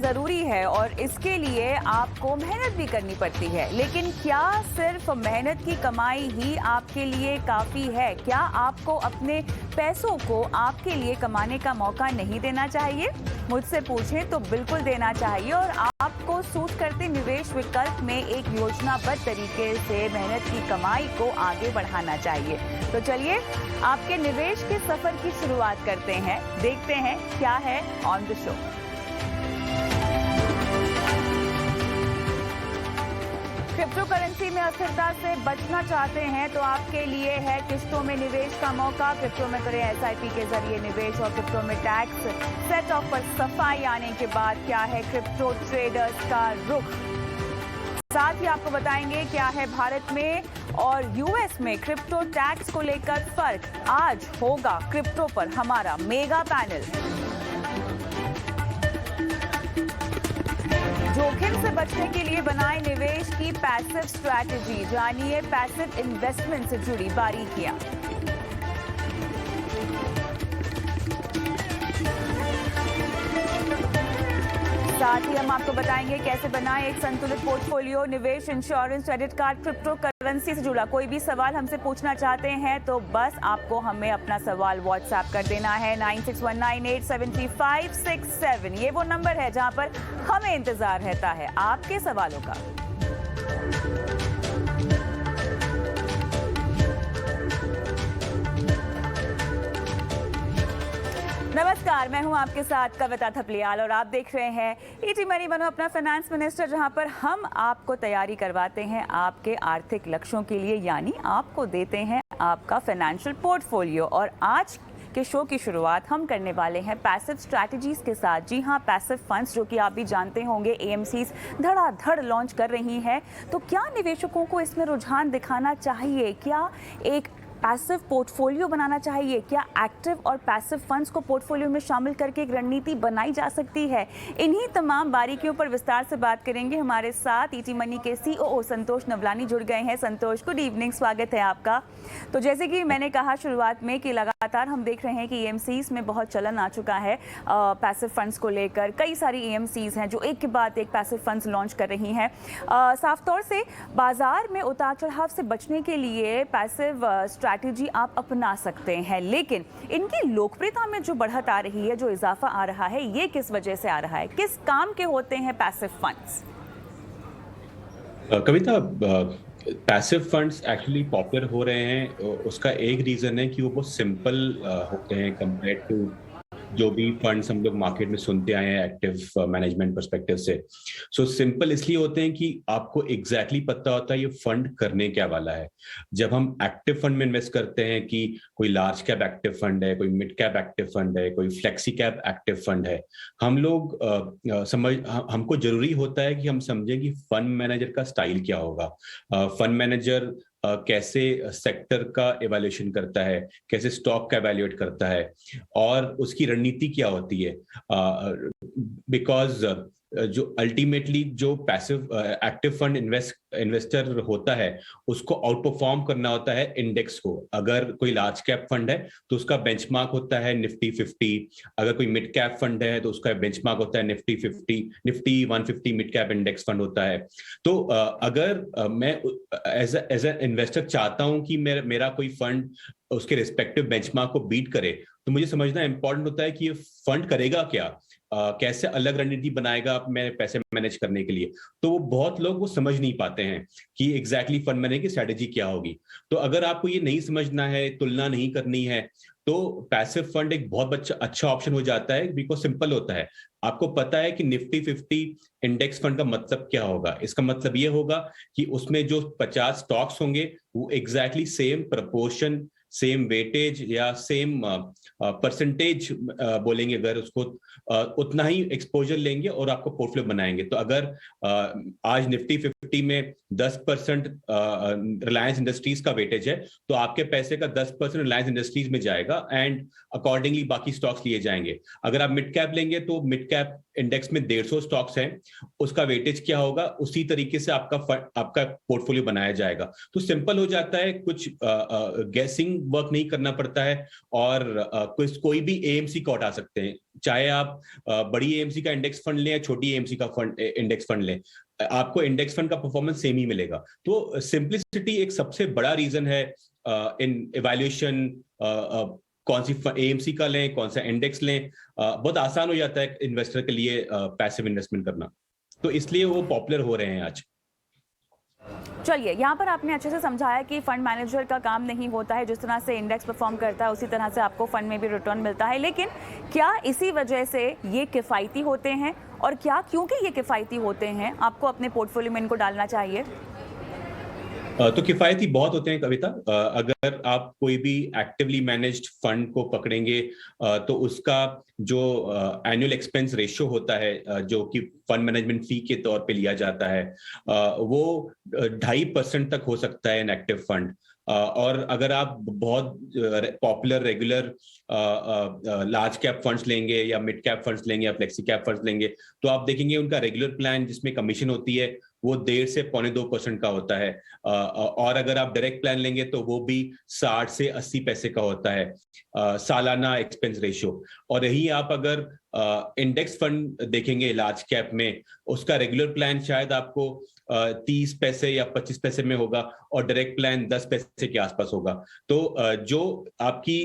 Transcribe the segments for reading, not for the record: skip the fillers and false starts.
जरूरी है और इसके लिए आपको मेहनत भी करनी पड़ती है। लेकिन क्या सिर्फ मेहनत की कमाई ही आपके लिए काफी है? क्या आपको अपने पैसों को आपके लिए कमाने का मौका नहीं देना चाहिए? मुझसे पूछें तो बिल्कुल देना चाहिए और आपको सूट करते निवेश विकल्प में एक योजनाबद्ध तरीके से मेहनत की कमाई को आगे बढ़ाना चाहिए। तो चलिए आपके निवेश के सफर की शुरुआत करते हैं। देखते हैं क्या है on the show. Crypto currency में अस्थिरता से बचना चाहते हैं तो आपके लिए है किस्तों में निवेश का मौका। क्रिप्टो में करें एसआईपी के जरिए निवेश और क्रिप्टो में टैक्स सेट ऑफ पर सफाई आने के बाद क्या है क्रिप्टो ट्रेडर्स का रुख। साथ ही आपको बताएंगे क्या है भारत में और यूएस में क्रिप्टो टैक्स को लेकर फर्क। आज होगा क्रिप्टो पर हमारा मेगा पैनल। जोखिम से बचने के लिए बनाए निवेश की पैसिव स्ट्रैटेजी। जानिए पैसिव इन्वेस्टमेंट से जुड़ी बारीकियां। साथ ही हम आपको बताएंगे कैसे बनाएं एक संतुलित पोर्टफोलियो। निवेश, insurance, credit card, crypto currency से जुड़ा कोई भी सवाल हमसे पूछना चाहते हैं तो बस आपको हमें अपना सवाल व्हाट्सएप कर देना है 9619873567। ये वो नंबर है जहां पर हमें इंतजार रहता है आपके सवालों का। नमस्कार, मैं हूं आपके साथ कविता थपलियाल और आप देख रहे हैं ईटी मनी बनो अपना फाइनेंस मिनिस्टर, जहां पर हम आपको तैयारी करवाते हैं आपके आर्थिक लक्ष्यों के लिए, यानी आपको देते हैं आपका फाइनेंशियल पोर्टफोलियो। और आज के शो की शुरुआत हम करने वाले हैं पैसिव स्ट्रैटेजीज के साथ। जी हां, पैसिव फंड्स जो कि आप भी जानते होंगे एएमसीज धड़ाधड़ लॉन्च कर रही हैं। तो क्या निवेशकों को इसमें रुझान दिखाना चाहिए? क्या एक पैसिव पोर्टफोलियो बनाना चाहिए? क्या एक्टिव और पैसिव फंड्स को पोर्टफोलियो में शामिल करके एक रणनीति बनाई जा सकती है? इन्हीं तमाम बारीकियों पर विस्तार से बात करेंगे। हमारे साथ ईटी मनी के सीओओ संतोष नवलानी जुड़ गए हैं। संतोष, गुड इवनिंग, स्वागत है आपका। तो जैसे कि मैंने कहा शुरुआत में कि लगातार हम देख रहे हैं कि ईएमसीज में बहुत चलन आ चुका है पैसिव फंड्स को लेकर। कई सारी ईएमसीज हैं जो एक के बाद एक पैसिव फंड्स लॉन्च कर रही हैं। साफ तौर से बाजार में उतार चढ़ाव से बचने के लिए पैसिव स्ट्रैटेजी आप अपना सकते हैं, लेकिन इनकी लोकप्रियता में जो बढ़त आ रही है, जो इजाफा आ रहा है, ये किस वजह से आ रहा है? किस काम के होते हैं पैसिव फंड्स? कविता, पैसिव फंड्स एक्चुअली पॉपुलर हो रहे हैं। उसका एक रीजन है कि वो बहुत सिंपल होते हैं कंपेयर टू जो भी फंड्स हम लोग मार्केट में सुनते आए हैं एक्टिव मैनेजमेंट पर्सपेक्टिव से। सो सिंपल इसलिए होते हैं कि आपको एग्जैक्टली पता होता है ये फंड करने क्या वाला है। जब हम एक्टिव फंड में इन्वेस्ट करते हैं कि कोई लार्ज कैप एक्टिव फंड है, कोई मिड कैप एक्टिव फंड है, कोई फ्लेक्सी कैप एक्टिव फंड है, हम लोग हमको जरूरी होता है कि हम समझें कि फंड मैनेजर का स्टाइल क्या होगा। फंड मैनेजर कैसे सेक्टर का एवेल्यूएशन करता है, कैसे स्टॉक का एवेल्यूएट करता है और उसकी रणनीति क्या होती है। बिकॉज जो अल्टीमेटली जो पैसिव एक्टिव फंड इन्वेस्टर होता है उसको आउट परफॉर्म करना होता है इंडेक्स को। अगर कोई लार्ज कैप फंड है तो उसका बेंचमार्क होता है निफ्टी 50। अगर कोई मिड कैप फंड है तो उसका बेंचमार्क होता है Nifty 50, Nifty 150 mid cap index fund होता है। तो अगर मैं एज एन इन्वेस्टर चाहता हूं कि मेरा कोई फंड उसके रिस्पेक्टिव बेंचमार्क को बीट करे, तो मुझे समझना इंपॉर्टेंट होता है कि ये फंड करेगा क्या, कैसे अलग रणनीति बनाएगा मेरे पैसे मैनेज करने के लिए। तो वो बहुत लोग वो समझ नहीं पाते हैं कि एग्जैक्टली फंड मैनेजर की स्ट्रेटेजी क्या होगी। तो अगर आपको ये नहीं समझना है, तुलना नहीं करनी है, तो पैसिव फंड एक बहुत अच्छा ऑप्शन हो जाता है। बिकॉज सिंपल होता है, आपको पता है कि निफ्टी 50 इंडेक्स फंड का मतलब क्या होगा। इसका मतलब ये होगा कि उसमें जो 50 स्टॉक्स होंगे वो exactly same proportion, same weightage या सेम परसेंटेज बोलेंगे, अगर उसको उतना ही एक्सपोजर लेंगे और आपको पोर्टफोलियो बनाएंगे। तो अगर आज निफ्टी 50 में 10% रिलायंस इंडस्ट्रीज का वेटेज है तो आपके पैसे का 10% रिलायंस इंडस्ट्रीज में जाएगा एंड अकॉर्डिंगली बाकी स्टॉक्स लिए जाएंगे। अगर आप मिड कैप लेंगे तो मिड कैप इंडेक्स में 150 स्टॉक्स हैं, उसका वेटेज क्या होगा, उसी तरीके से आपका पोर्टफोलियो बनाया जाएगा। तो सिंपल हो जाता है, कुछ गैसिंग वर्क नहीं करना पड़ता है, और कोई भी एएमसी को हटा सकते हैं। चाहे आप बड़ी एएमसी का इंडेक्स फंड लें या छोटी एएमसी का इंडेक्स फंड लें, आपको इंडेक्स फंड का परफॉर्मेंस सेम ही मिलेगा। तो सिंप्लिसिटी एक सबसे बड़ा रीजन है इन इवैल्यूएशन, कौन सी एएमसी का लें, कौन सा इंडेक्स लें। बहुत आसान हो जाता है इन्वेस्टर के लिए पैसिव इन्वेस्टमेंट करना, तो इसलिए वो पॉपुलर हो रहे हैं आज। चलिए, यहाँ पर आपने अच्छे से समझाया कि फंड मैनेजर का काम नहीं होता है, जिस तरह से इंडेक्स परफॉर्म करता है उसी तरह से आपको फंड में भी रिटर्न मिलता है, लेकिन क्या इसी वजह से ये किफ़ायती होते हैं, और क्या क्योंकि ये किफ़ायती होते हैं आपको अपने पोर्टफोलियो में इनको डालना चाहिए? तो किफायती बहुत होते हैं कविता। अगर आप कोई भी एक्टिवली मैनेज्ड फंड को पकड़ेंगे, तो उसका जो एनुअल एक्सपेंस रेशियो होता है, जो कि फंड मैनेजमेंट फी के तौर पे लिया जाता है, वो 2.5% तक हो सकता है इन एक्टिव फंड। और अगर आप बहुत popular regular large cap funds लेंगे या मिड कैप फंड्स लेंगे या फ्लेक्सी कैप फंड्स लेंगे, तो आप देखेंगे उनका रेगुलर प्लान जिसमें कमीशन होती है वो 1.5 से 2.25% का होता है। और अगर आप डायरेक्ट प्लान लेंगे तो वो भी 60 से 80 पैसे का होता है सालाना एक्सपेंस रेशियो। और यही आप अगर इंडेक्स फंड देखेंगे लार्ज कैप में, उसका रेगुलर प्लान शायद आपको 30 पैसे या 25 पैसे में होगा और डायरेक्ट प्लान 10 पैसे के आसपास होगा। तो जो आपकी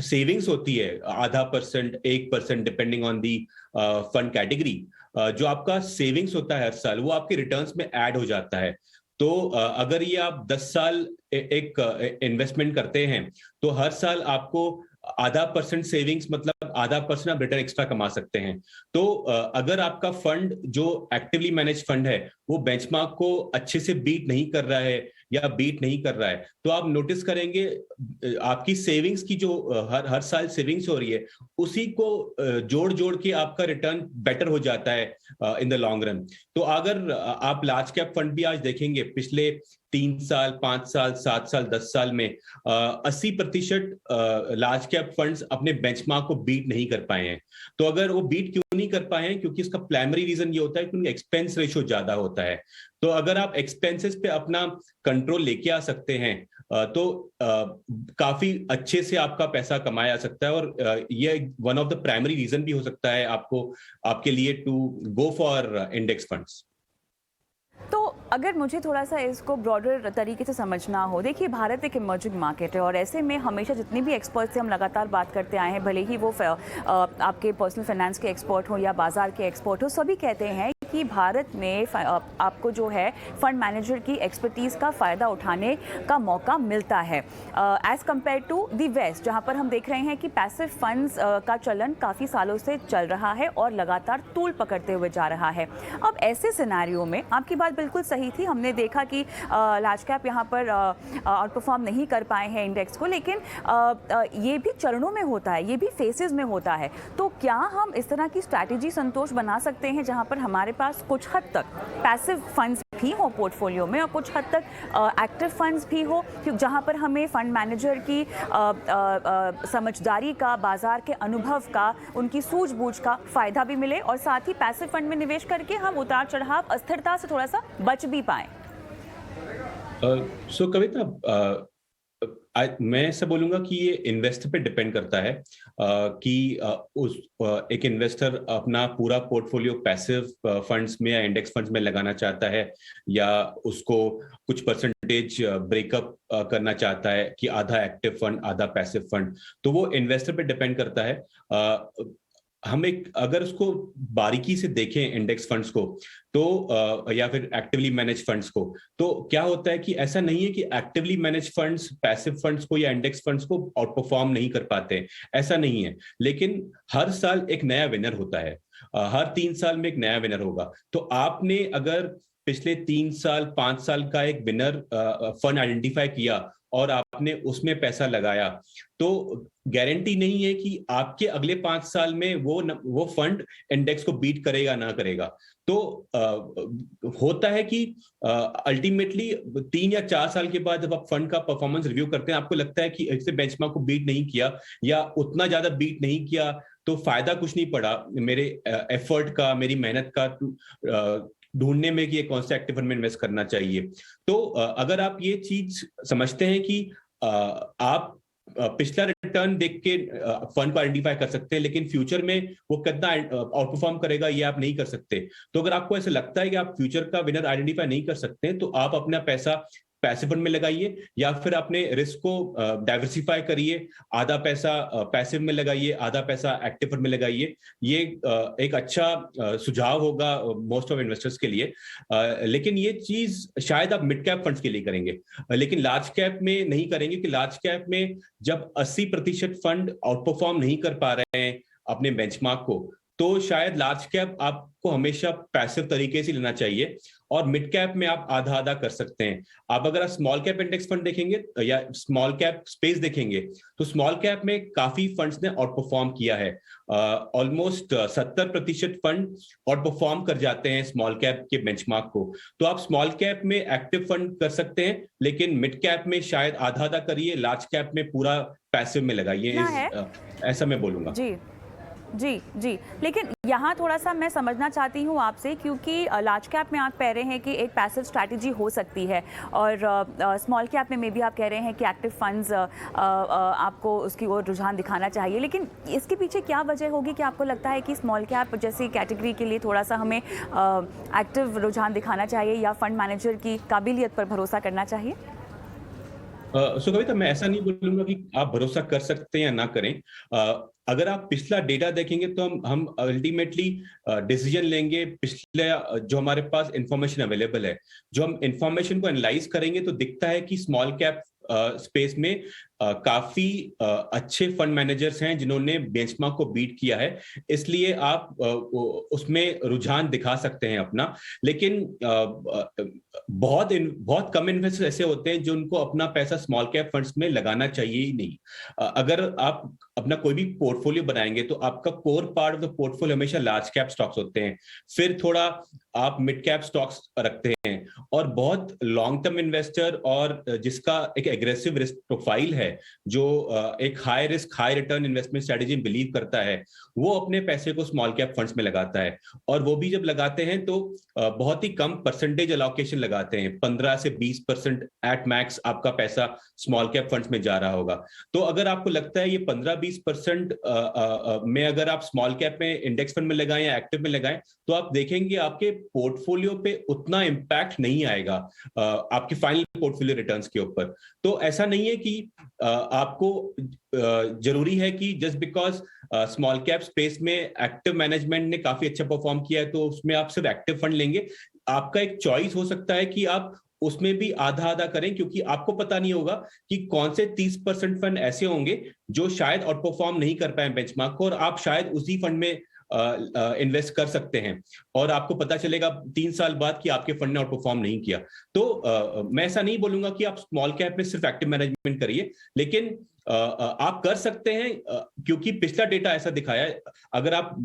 सेविंग्स होती है 0.5%, 1% depending on the fund category, जो आपका सेविंग्स होता है हर साल, वो आपके रिटर्न्स में ऐड हो जाता है। तो अगर ये आप 10 साल एक इन्वेस्टमेंट करते हैं, तो हर साल आपको 0.5% सेविंग्स मतलब 0.5% आप रिटर्न एक्स्ट्रा कमा सकते हैं। तो अगर आपका फंड जो एक्टिवली मैनेज फंड है वो बेंचमार्क को अच्छे से बीट नहीं कर रहा है या बीट नहीं कर रहा है, तो आप नोटिस करेंगे आपकी सेविंग्स की जो हर साल सेविंग्स हो रही है, उसी को जोड़ जोड़ के आपका रिटर्न बेटर हो जाता है इन द लॉन्ग रन। तो अगर आप लार्ज कैप फंड भी आज देखेंगे, पिछले 3 साल, 5 साल, 7 साल, 10 साल में 80% लार्ज कैप फंड्स अपने बेंचमार्क को बीट नहीं कर पाए हैं। तो अगर वो बीट क्यों नहीं कर पाए हैं, क्योंकि इसका प्राइमरी रीजन ये होता है कि उनका एक्सपेंस रेशियो ज्यादा होता है। तो अगर आप एक्सपेंसेस पे अपना कंट्रोल लेके आ सकते हैं, तो काफी अच्छे से आपका पैसा कमाया जा सकता है, और ये one of the primary reason भी हो सकता है आपके लिए to go for index funds. तो अगर मुझे थोड़ा सा इसको ब्रॉडर तरीके से समझना हो, देखिए भारत एक इमर्जिंग मार्केट है, और ऐसे में हमेशा जितने भी एक्सपर्ट से हम लगातार बात करते आए हैं, भले ही वो आपके पर्सनल फाइनेंस के एक्सपर्ट हो या बाजार के एक्सपर्ट हो, सभी कहते हैं कि भारत में आपको जो है फंड मैनेजर की एक्सपर्टीज़ का फ़ायदा उठाने का मौका मिलता है as compare to the west, जहाँ पर हम देख रहे हैं कि पैसिव फंड्स का चलन काफ़ी सालों से चल रहा है और लगातार तूल पकड़ते हुए जा रहा है। अब ऐसे सिनेरियो में आपकी बात बिल्कुल सही थी, हमने देखा कि लार्ज कैप यहाँ पर आउट परफॉर्म नहीं कर पाए हैं इंडेक्स को, लेकिन ये भी चरणों में होता है, ये भी फेसेस में होता है। तो क्या हम इस तरह की स्ट्रैटेजी संतोष बना सकते हैं जहाँ पर हमारे पास कुछ हद तक पैसिव फंड्स भी हो पोर्टफोलियो में और कुछ हद तक एक्टिव फंड्स भी हो, जहां पर हमें फंड मैनेजर की समझदारी का, बाजार के अनुभव का, उनकी सूझबूझ का फायदा भी मिले, और साथ ही पैसिव फंड में निवेश करके हम उतार चढ़ाव, अस्थिरता से थोड़ा सा बच भी पाएं? सो कविता, मैं ऐसा बोलूंगा कि ये इन्वेस्टर पे डिपेंड करता है कि एक इन्वेस्टर अपना पूरा पोर्टफोलियो पैसिव फंड्स में या इंडेक्स फंड्स में लगाना चाहता है, या उसको कुछ परसेंटेज ब्रेकअप करना चाहता है कि आधा एक्टिव फंड आधा पैसिव फंड। तो वो इन्वेस्टर पे डिपेंड करता है। हम अगर उसको बारीकी से देखें इंडेक्स फंड्स को, तो या फिर एक्टिवली मैनेज फंड्स को, तो क्या होता है कि ऐसा नहीं है कि actively manage funds passive funds को या इंडेक्स फंड्स को आउट परफॉर्म नहीं कर पाते, ऐसा नहीं है। लेकिन हर साल एक नया विनर होता है, हर 3 साल में एक नया विनर होगा। तो आपने अगर पिछले 3 साल 5 साल का एक विनर फंड आइडेंटिफाई किया और आपने उसमें पैसा लगाया, तो गारंटी नहीं है कि आपके अगले 5 साल में वो फंड इंडेक्स को बीट करेगा ना करेगा। तो होता है कि अल्टीमेटली 3 या 4 साल के बाद जब आप फंड का परफॉर्मेंस रिव्यू करते हैं, आपको लगता है कि इससे बेंचमार्क को बीट नहीं किया या उतना ज्यादा बीट नहीं किया, तो फायदा कुछ नहीं पड़ा मेरे एफर्ट का, मेरी मेहनत का ढूंढने में कि कौन से एक्टिव फंड में इन्वेस्ट करना चाहिए। तो अगर आप ये चीज समझते हैं कि आप पिछला रिटर्न देख के फंड को आइडेंटिफाई कर सकते हैं, लेकिन फ्यूचर में वो कितना आउट परफॉर्म करेगा ये आप नहीं कर सकते। तो अगर आपको ऐसा लगता है कि आप फ्यूचर का विनर आइडेंटिफाई नहीं कर सकते, तो आप अपना पैसा पैसिव फंड में लगाइए या फिर अपने रिस्क को डाइवर्सिफाई करिए। आधा पैसा पैसिव में लगाइए, आधा पैसा एक्टिव फंड में लगाइए। ये एक अच्छा सुझाव होगा मोस्ट ऑफ इन्वेस्टर्स के लिए। लेकिन ये चीज शायद आप मिड कैप फंड्स के लिए करेंगे, लेकिन लार्ज कैप में नहीं करेंगे, कि लार्ज कैप में जब 80% फंड आउट परफॉर्म नहीं कर पा रहे हैं अपने बेंचमार्क को, तो शायद लार्ज कैप आपको हमेशा पैसिव तरीके से लेना चाहिए और मिड कैप में आप आधा आधा कर सकते हैं। आप अगर स्मॉल कैप इंडेक्स फंड देखेंगे या स्मॉल कैप स्पेस देखेंगे, तो स्मॉल कैप में काफी फंड्स ने आउट परफॉर्म किया है। ऑलमोस्ट 70% फंड आउट परफॉर्म कर जाते हैं स्मॉल कैप के बेंचमार्क को। तो आप स्मॉल कैप में एक्टिव फंड कर सकते हैं, लेकिन मिड कैप में शायद आधा आधा करिए, लार्ज कैप में पूरा पैसिव में लगाइए। ऐसा मैं बोलूंगा। जी जी जी, लेकिन यहाँ थोड़ा सा मैं समझना चाहती हूँ आपसे, क्योंकि लार्ज कैप में आप कह रहे हैं कि एक पैसिव स्ट्रैटेजी हो सकती है और स्मॉल कैप में भी आप कह रहे हैं कि एक्टिव फंड्स आपको उसकी ओर रुझान दिखाना चाहिए। लेकिन इसके पीछे क्या वजह होगी कि आपको लगता है कि स्मॉल कैप जैसी कैटेगरी के लिए थोड़ा सा हमें एक्टिव रुझान दिखाना चाहिए या फंड मैनेजर की काबिलियत पर भरोसा करना चाहिए? सो कविता, मैं ऐसा नहीं बोलूंगा कि आप भरोसा कर सकते हैं या ना करें। अगर आप पिछला डेटा देखेंगे तो हम अल्टीमेटली डिसीजन लेंगे पिछले जो हमारे पास इंफॉर्मेशन अवेलेबल है। जो हम इंफॉर्मेशन को एनालाइज करेंगे तो दिखता है कि स्मॉल कैप स्पेस में काफी अच्छे फंड मैनेजर्स हैं जिन्होंने बेंचमार्क को बीट किया है, इसलिए आप उसमें रुझान दिखा सकते हैं अपना। लेकिन बहुत कम इन्वेस्टर्स ऐसे होते हैं जिनको अपना पैसा स्मॉल कैप फंड्स में लगाना चाहिए ही नहीं। अगर आप अपना कोई भी पोर्टफोलियो बनाएंगे तो आपका core part of the portfolio हमेशा लार्ज कैप स्टॉक्स होते हैं, फिर थोड़ा आप मिड कैप स्टॉक्स रखते हैं, और बहुत लॉन्ग टर्म इन्वेस्टर और जिसका एक एग्रेसिव रिस्क प्रोफाइल है, जो एक high risk high return investment strategy में बिलीव करता है, वो अपने पैसे को स्मॉल कैप फंड्स में लगाता है। और वो भी जब लगाते हैं तो बहुत ही कम परसेंटेज अलोकेशन लगाते हैं, 15 से 20% एट मैक्स आपका पैसा स्मॉल कैप फंड्स में जा रहा होगा। तो अगर आपको लगता है ये 15-20% में अगर आप स्मॉल कैप में इंडेक्स फंड में लगाएं या एक्टिव में लगाएं, तो आप देखेंगे आपके पोर्टफोलियो पे उतना इंपैक्ट नहीं आएगा आपके फाइनल पोर्टफोलियो रिटर्न्स के ऊपर। तो ऐसा नहीं है कि आपको जरूरी है कि just because small cap space में एक्टिव मैनेजमेंट ने काफी अच्छा परफॉर्म किया है तो उसमें आप सिर्फ एक्टिव फंड लेंगे। आपका एक चॉइस हो सकता है कि आप उसमें भी आधा आधा करें, क्योंकि आपको पता नहीं होगा कि कौन से 30% फंड ऐसे होंगे जो शायद आउट परफॉर्म नहीं कर पाए बेंचमार्क को, और आप शायद उसी फंड में इन्वेस्ट कर सकते हैं और आपको पता चलेगा 3 साल बाद कि आपके फंड ने आउट परफॉर्म नहीं किया। तो मैं ऐसा नहीं बोलूंगा कि आप स्मॉल कैप में सिर्फ एक्टिव मैनेजमेंट करिए, लेकिन आप कर सकते हैं क्योंकि पिछला डेटा ऐसा दिखाया है। अगर आप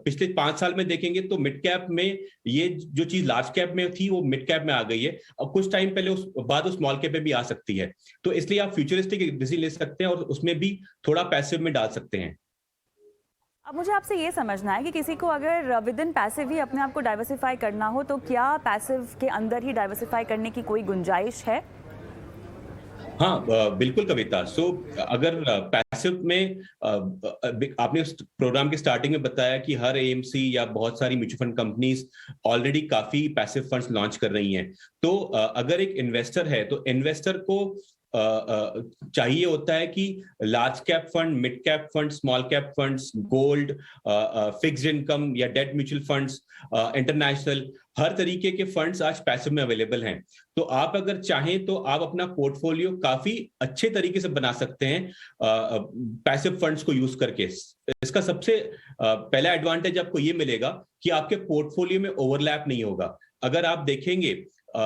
पिछले 5 साल में देखेंगे तो मिड कैप में ये जो चीज लार्ज कैप में थी वो मिड कैप में आ गई है, और कुछ टाइम पहले उस बाद उस स्मॉल कैप में भी आ सकती है। तो इसलिए आप फ्यूचरिस्टिक डिसीजन ले सकते हैं और उसमें भी थोड़ा पैसिव में डाल सकते हैं। अब मुझे आपसे ये समझना है कि किसी को अगर विद इन पैसिव ही अपने आप को डाइवर्सिफाई करना हो तो क्या पैसिव के अंदर ही डाइवर्सिफाई करने की कोई गुंजाइश है? हाँ, बिल्कुल कविता। सो अगर पैसिव में आपने उस प्रोग्राम के स्टार्टिंग में बताया कि हर एएमसी या बहुत सारी म्यूचुअल फंड कंपनीज ऑलरेडी काफी पैसिव फंड्स लॉन्च कर रही हैं। तो अगर एक इन्वेस्टर है तो इन्वेस्टर को चाहिए होता है कि large cap fund, mid cap fund, small cap funds, gold, fixed income या डेट म्यूचुअल फंड्स, इंटरनेशनल, हर तरीके के फंड्स आज पैसिव में अवेलेबल हैं। तो आप अगर चाहें तो आप अपना पोर्टफोलियो काफी अच्छे तरीके से बना सकते हैं पैसिव फंड्स को यूज करके। इसका सबसे पहला एडवांटेज आपको ये मिलेगा कि आपके पोर्टफोलियो में ओवरलैप नहीं होगा। अगर आप देखेंगे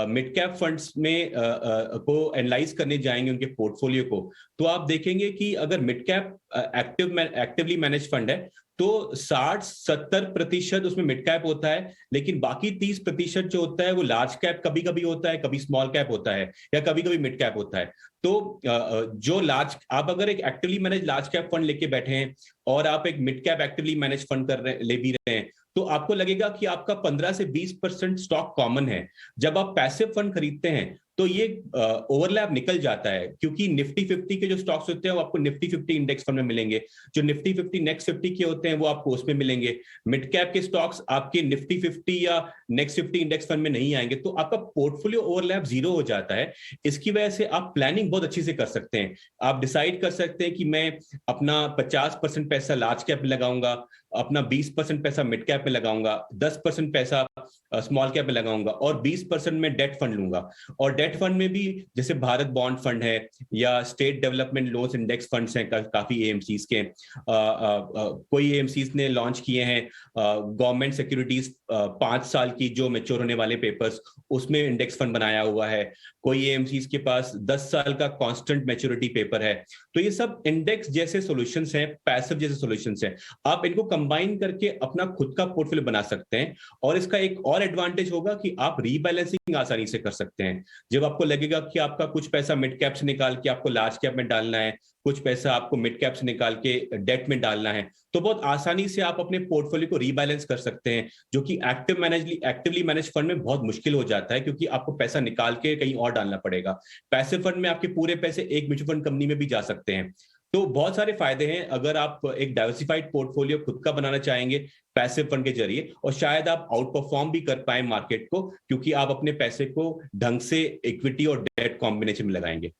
मिड कैप फंड्स में को एनालाइज करने जाएंगे उनके पोर्टफोलियो को, तो आप देखेंगे कि अगर mid cap actively manage fund है तो 60-70% उसमें मिड कैप होता है, लेकिन बाकी 30% जो होता है वो लार्ज कैप कभी कभी होता है, कभी स्मॉल कैप होता है, या कभी कभी मिड कैप होता है। तो जो लार्ज, आप अगर एक actively manage large cap fund लेके बैठे हैं और आप एक mid cap actively manage fund ले भी रहे हैं, तो आपको लगेगा कि आपका 15 से 20% स्टॉक कॉमन है। जब आप पैसिव फंड खरीदते हैं तो ये ओवरलैप निकल जाता है, क्योंकि निफ्टी 50 के जो स्टॉक्स होते हैं वो आपको निफ्टी 50 इंडेक्स फंड में मिलेंगे, जो निफ्टी 50 नेक्स्ट 50 के होते हैं वो आपको उसमें मिलेंगे। मिड कैप के स्टॉक्स आपके निफ्टी 50 या नेक्स्ट 50 इंडेक्स फंड में नहीं आएंगे, तो आपका पोर्टफोलियो ओवरलैप जीरो हो जाता है। इसकी वजह से आप प्लानिंग बहुत अच्छी से कर सकते हैं। आप डिसाइड कर सकते हैं कि मैं अपना 50% पैसा लार्ज कैप में लगाऊंगा, अपना 20% पैसा मिड कैप में लगाऊंगा, 10% पैसा स्मॉल कैप में लगाऊंगा और 20% में डेट फंड लूंगा। और डेट फंड में भी जैसे भारत बॉन्ड फंड है या state development loans index funds हैं काफी एएमसीज के, कोई एएमसीज ने लॉन्च किए हैं गवर्नमेंट सिक्योरिटीज 5 साल की जो मैच्योर होने वाले पेपर्स, उसमें इंडेक्स फंड बनाया हुआ है। कोई एएमसीज के पास 10 साल का कांस्टेंट मैच्योरिटी पेपर है। तो ये सब इंडेक्स जैसे सॉल्यूशंस हैं, पैसिव जैसे सॉल्यूशंस हैं। आप इनको कंबाइन करके अपना खुद का पोर्टफोलियो बना सकते हैं। और इसका एक और एडवांटेज होगा कि आप रीबैलेंसिंग आसानी से कर सकते हैं। जब आपको लगेगा कि आपका कुछ पैसा मिड कैप से निकाल के आपको लार्ज कैप में डालना है, कुछ पैसा आपको मिड कैप से निकाल के डेट में डालना है, तो बहुत आसानी से आप अपने पोर्टफोलियो को रीबैलेंस कर सकते हैं, जो कि एक्टिवली मैनेज फंड में बहुत मुश्किल हो जाता है, क्योंकि आपको पैसा निकाल के कहीं और डालना पड़ेगा। पैसिव फंड में आपके पूरे पैसे एक म्यूचुअल फंड कंपनी में भी जा सकते हैं। तो बहुत सारे फायदे हैं अगर आप एक डाइवर्सिफाइड पोर्टफोलियो खुद का बनाना चाहेंगे पैसिव फंड के जरिए, और शायद आप आउट परफॉर्म भी कर पाए मार्केट को, क्योंकि आप अपने पैसे को ढंग से इक्विटी और डेट कॉम्बिनेशन में लगाएंगे।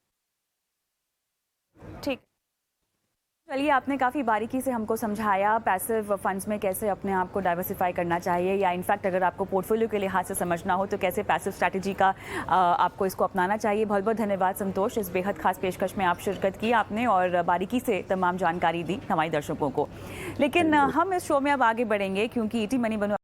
ठीक, चलिए आपने काफ़ी बारीकी से हमको समझाया पैसिव फंड्स में कैसे अपने आप को डाइवर्सिफाई करना चाहिए, या इनफैक्ट अगर आपको पोर्टफोलियो के लिहाज से समझना हो तो कैसे पैसिव स्ट्रैटेजी का आपको इसको अपनाना चाहिए। बहुत बहुत धन्यवाद संतोष, इस बेहद खास पेशकश में आप शिरकत की आपने और बारीकी से तमाम जानकारी दी हमारे दर्शकों को। लेकिन हम इस शो में अब आगे बढ़ेंगे, क्योंकि ईटी मनी बनो